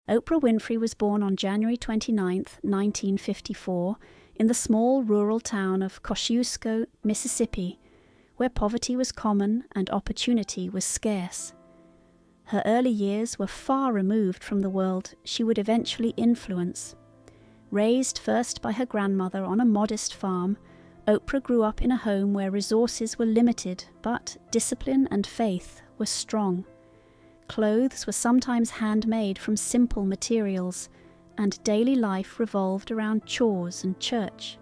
Oprah Winfrey was born on January 29, 1954, in the small rural town of Kosciuszko, Mississippi, where poverty was common and opportunity was scarce. Her early years were far removed from the world she would eventually influence. Raised first by her grandmother on a modest farm, Oprah grew up in a home where resources were limited, but discipline and faith were strong. Clothes were sometimes handmade from simple materials, and daily life revolved around chores and church.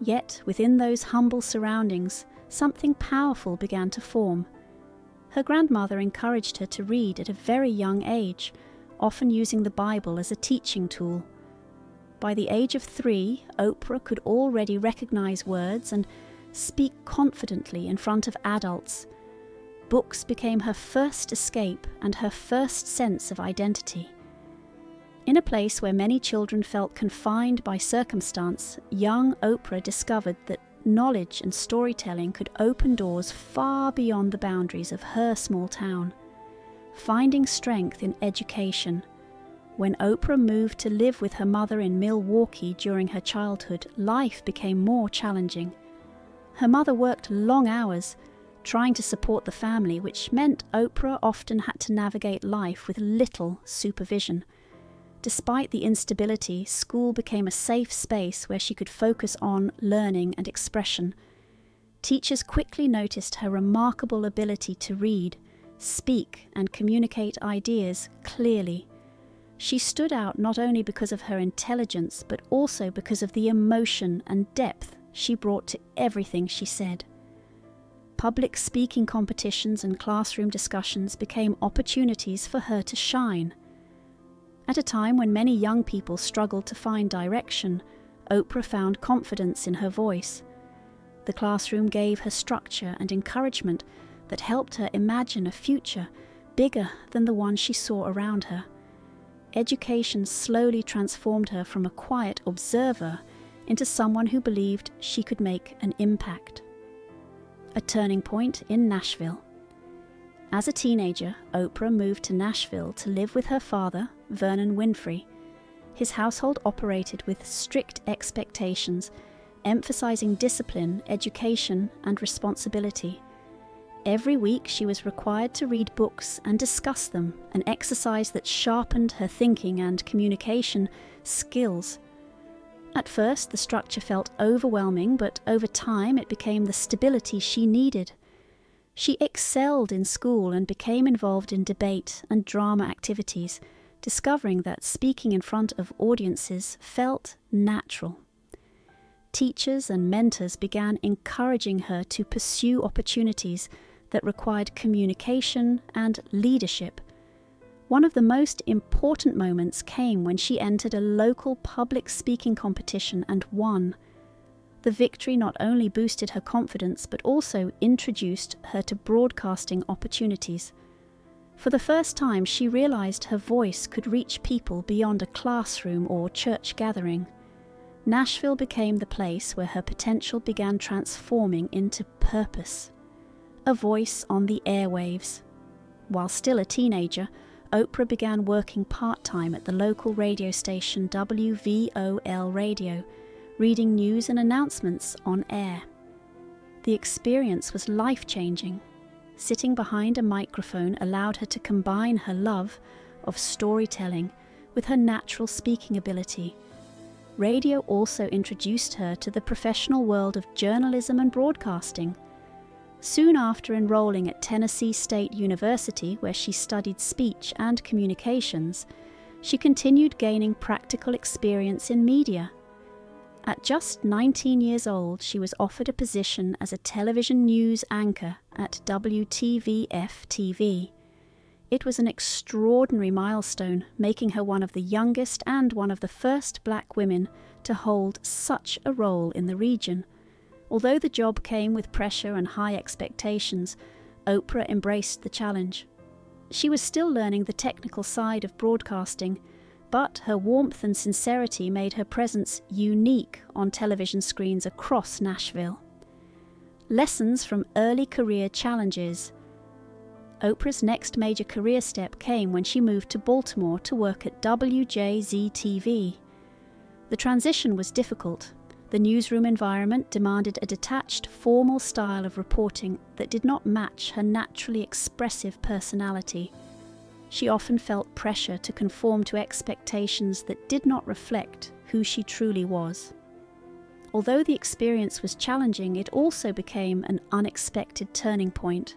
Yet, within those humble surroundings, something powerful began to form. Her grandmother encouraged her to read at a very young age, often using the Bible as a teaching tool. By the age of 3, Oprah could already recognize words and speak confidently in front of adults. Books became her first escape and her first sense of identity. In a place where many children felt confined by circumstance, young Oprah discovered that knowledge and storytelling could open doors far beyond the boundaries of her small town. Finding strength in education. When Oprah moved to live with her mother in Milwaukee during her childhood, life became more challenging. Her mother worked long hours, trying to support the family, which meant Oprah often had to navigate life with little supervision. Despite the instability, school became a safe space where she could focus on learning and expression. Teachers quickly noticed her remarkable ability to read, speak, and communicate ideas clearly. She stood out not only because of her intelligence, but also because of the emotion and depth she brought to everything she said. Public speaking competitions and classroom discussions became opportunities for her to shine. At a time when many young people struggled to find direction, Oprah found confidence in her voice. The classroom gave her structure and encouragement that helped her imagine a future bigger than the one she saw around her. Education slowly transformed her from a quiet observer into someone who believed she could make an impact. A turning point in Nashville. As a teenager, Oprah moved to Nashville to live with her father, Vernon Winfrey. His household operated with strict expectations, emphasizing discipline, education, and responsibility. Every week she was required to read books and discuss them, an exercise that sharpened her thinking and communication skills. At first, the structure felt overwhelming, but over time it became the stability she needed. She excelled in school and became involved in debate and drama activities, discovering that speaking in front of audiences felt natural. Teachers and mentors began encouraging her to pursue opportunities that required communication and leadership. One of the most important moments came when she entered a local public speaking competition and won. The victory not only boosted her confidence but also introduced her to broadcasting opportunities. For the first time, she realized her voice could reach people beyond a classroom or church gathering. Nashville became the place where her potential began transforming into purpose. A voice on the airwaves. While still a teenager, Oprah began working part-time at the local radio station WVOL Radio, reading news and announcements on air. The experience was life-changing. Sitting behind a microphone allowed her to combine her love of storytelling with her natural speaking ability. Radio also introduced her to the professional world of journalism and broadcasting. Soon after enrolling at Tennessee State University, where she studied speech and communications, she continued gaining practical experience in media. At just 19 years old, she was offered a position as a television news anchor at WTVF-TV. It was an extraordinary milestone, making her one of the youngest and one of the first black women to hold such a role in the region. Although the job came with pressure and high expectations, Oprah embraced the challenge. She was still learning the technical side of broadcasting, but her warmth and sincerity made her presence unique on television screens across Nashville. Lessons from early career challenges. Oprah's next major career step came when she moved to Baltimore to work at WJZ-TV. The transition was difficult. The newsroom environment demanded a detached, formal style of reporting that did not match her naturally expressive personality. She often felt pressure to conform to expectations that did not reflect who she truly was. Although the experience was challenging, it also became an unexpected turning point.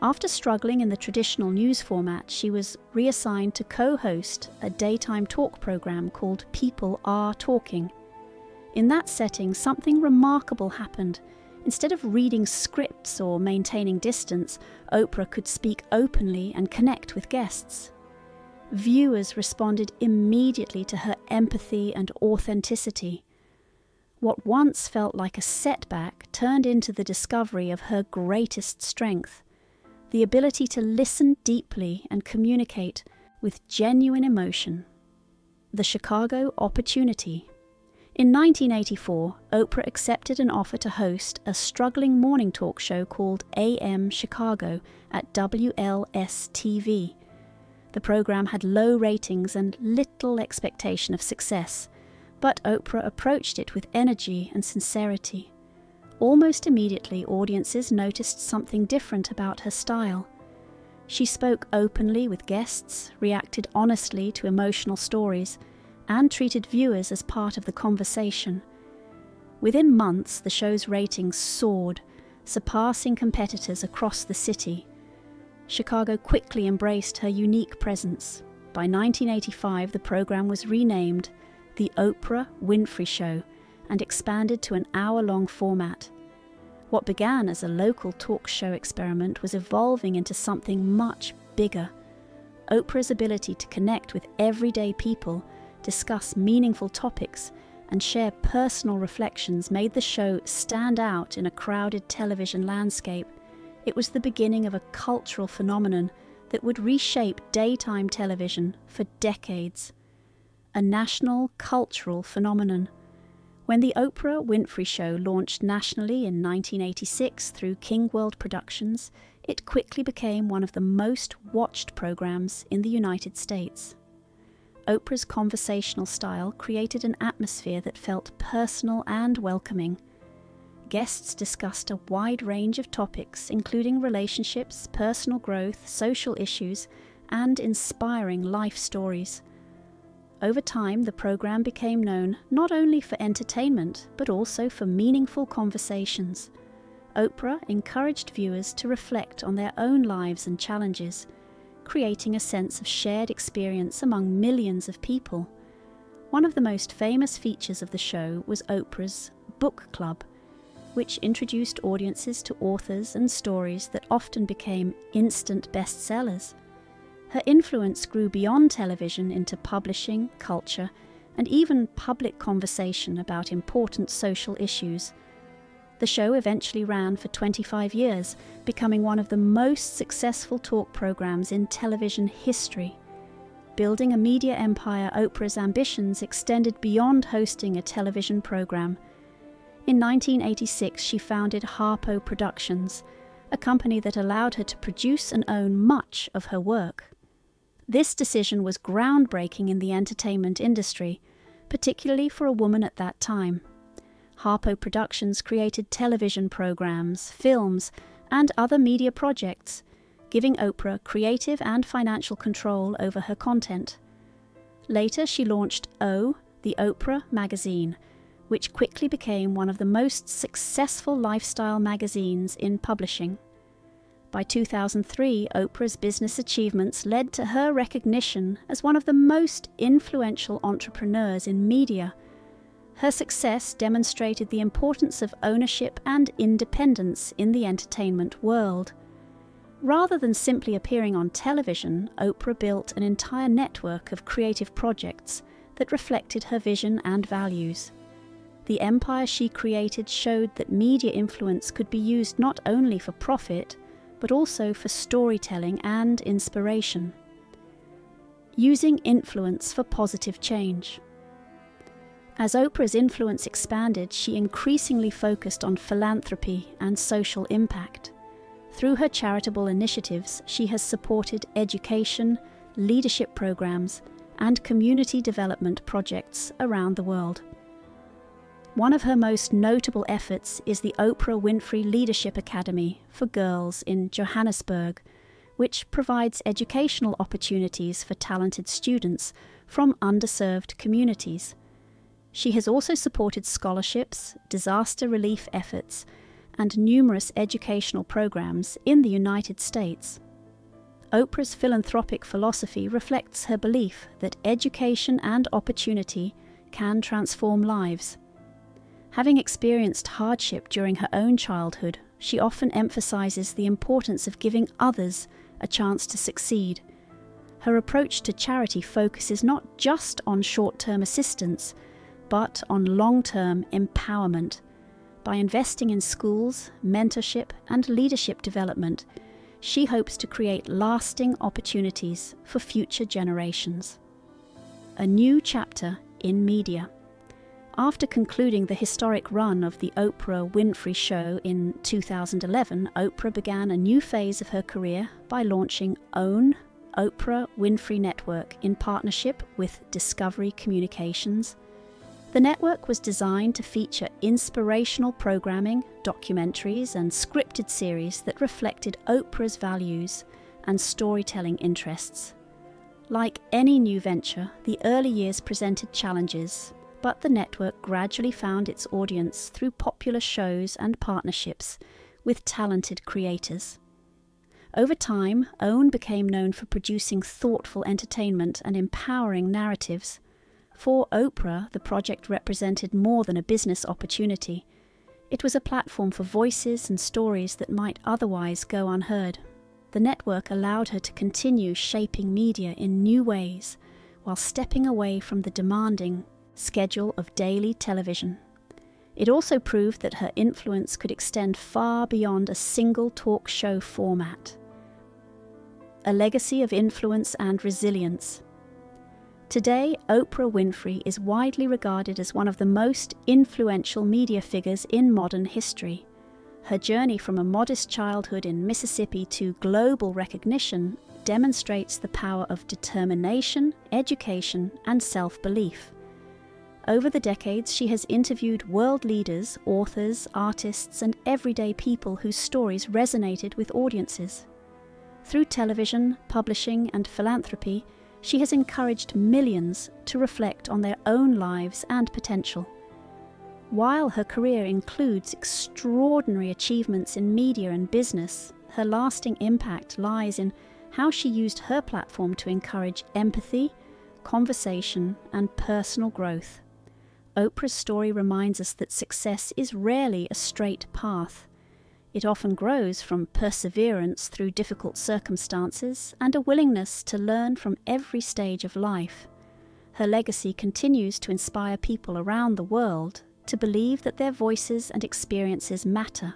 After struggling in the traditional news format, she was reassigned to co-host a daytime talk program called People Are Talking. In that setting, something remarkable happened. Instead of reading scripts or maintaining distance, Oprah could speak openly and connect with guests. Viewers responded immediately to her empathy and authenticity. What once felt like a setback turned into the discovery of her greatest strength, the ability to listen deeply and communicate with genuine emotion. The Chicago opportunity. In 1984, Oprah accepted an offer to host a struggling morning talk show called AM Chicago at WLS-TV. The program had low ratings and little expectation of success, but Oprah approached it with energy and sincerity. Almost immediately, audiences noticed something different about her style. She spoke openly with guests, reacted honestly to emotional stories, and treated viewers as part of the conversation. Within months, the show's ratings soared, surpassing competitors across the city. Chicago quickly embraced her unique presence. By 1985, the program was renamed The Oprah Winfrey Show and expanded to an hour-long format. What began as a local talk show experiment was evolving into something much bigger. Oprah's ability to connect with everyday people, discuss meaningful topics, and share personal reflections made the show stand out in a crowded television landscape. It was the beginning of a cultural phenomenon that would reshape daytime television for decades. A national cultural phenomenon. When the Oprah Winfrey Show launched nationally in 1986 through King World Productions, it quickly became one of the most watched programs in the United States. Oprah's conversational style created an atmosphere that felt personal and welcoming. Guests discussed a wide range of topics, including relationships, personal growth, social issues, and inspiring life stories. Over time, the program became known not only for entertainment, but also for meaningful conversations. Oprah encouraged viewers to reflect on their own lives and challenges, creating a sense of shared experience among millions of people. One of the most famous features of the show was Oprah's book club, which introduced audiences to authors and stories that often became instant bestsellers. Her influence grew beyond television into publishing, culture, and even public conversation about important social issues. The show eventually ran for 25 years, becoming one of the most successful talk programs in television history. Building a media empire, Oprah's ambitions extended beyond hosting a television program. In 1986, she founded Harpo Productions, a company that allowed her to produce and own much of her work. This decision was groundbreaking in the entertainment industry, particularly for a woman at that time. Harpo Productions created television programs, films, and other media projects, giving Oprah creative and financial control over her content. Later, she launched O, the Oprah magazine, which quickly became one of the most successful lifestyle magazines in publishing. By 2003, Oprah's business achievements led to her recognition as one of the most influential entrepreneurs in media. Her success demonstrated the importance of ownership and independence in the entertainment world. Rather than simply appearing on television, Oprah built an entire network of creative projects that reflected her vision and values. The empire she created showed that media influence could be used not only for profit, but also for storytelling and inspiration. Using influence for positive change. As Oprah's influence expanded, she increasingly focused on philanthropy and social impact. Through her charitable initiatives, she has supported education, leadership programs, and community development projects around the world. One of her most notable efforts is the Oprah Winfrey Leadership Academy for Girls in Johannesburg, which provides educational opportunities for talented students from underserved communities. She has also supported scholarships, disaster relief efforts, and numerous educational programs in the United States. Oprah's philanthropic philosophy reflects her belief that education and opportunity can transform lives. Having experienced hardship during her own childhood, she often emphasizes the importance of giving others a chance to succeed. Her approach to charity focuses not just on short-term assistance, but on long-term empowerment. By investing in schools, mentorship, and leadership development, she hopes to create lasting opportunities for future generations. A new chapter in media. After concluding the historic run of the Oprah Winfrey Show in 2011, Oprah began a new phase of her career by launching OWN, Oprah Winfrey Network, in partnership with Discovery Communications. The network was designed to feature inspirational programming, documentaries, and scripted series that reflected Oprah's values and storytelling interests. Like any new venture, the early years presented challenges, but the network gradually found its audience through popular shows and partnerships with talented creators. Over time, OWN became known for producing thoughtful entertainment and empowering narratives. For Oprah, the project represented more than a business opportunity. It was a platform for voices and stories that might otherwise go unheard. The network allowed her to continue shaping media in new ways, while stepping away from the demanding schedule of daily television. It also proved that her influence could extend far beyond a single talk show format. A legacy of influence and resilience. Today, Oprah Winfrey is widely regarded as one of the most influential media figures in modern history. Her journey from a modest childhood in Mississippi to global recognition demonstrates the power of determination, education, and self-belief. Over the decades, she has interviewed world leaders, authors, artists, and everyday people whose stories resonated with audiences. Through television, publishing, and philanthropy, she has encouraged millions to reflect on their own lives and potential. While her career includes extraordinary achievements in media and business, her lasting impact lies in how she used her platform to encourage empathy, conversation, and personal growth. Oprah's story reminds us that success is rarely a straight path. It often grows from perseverance through difficult circumstances and a willingness to learn from every stage of life. Her legacy continues to inspire people around the world to believe that their voices and experiences matter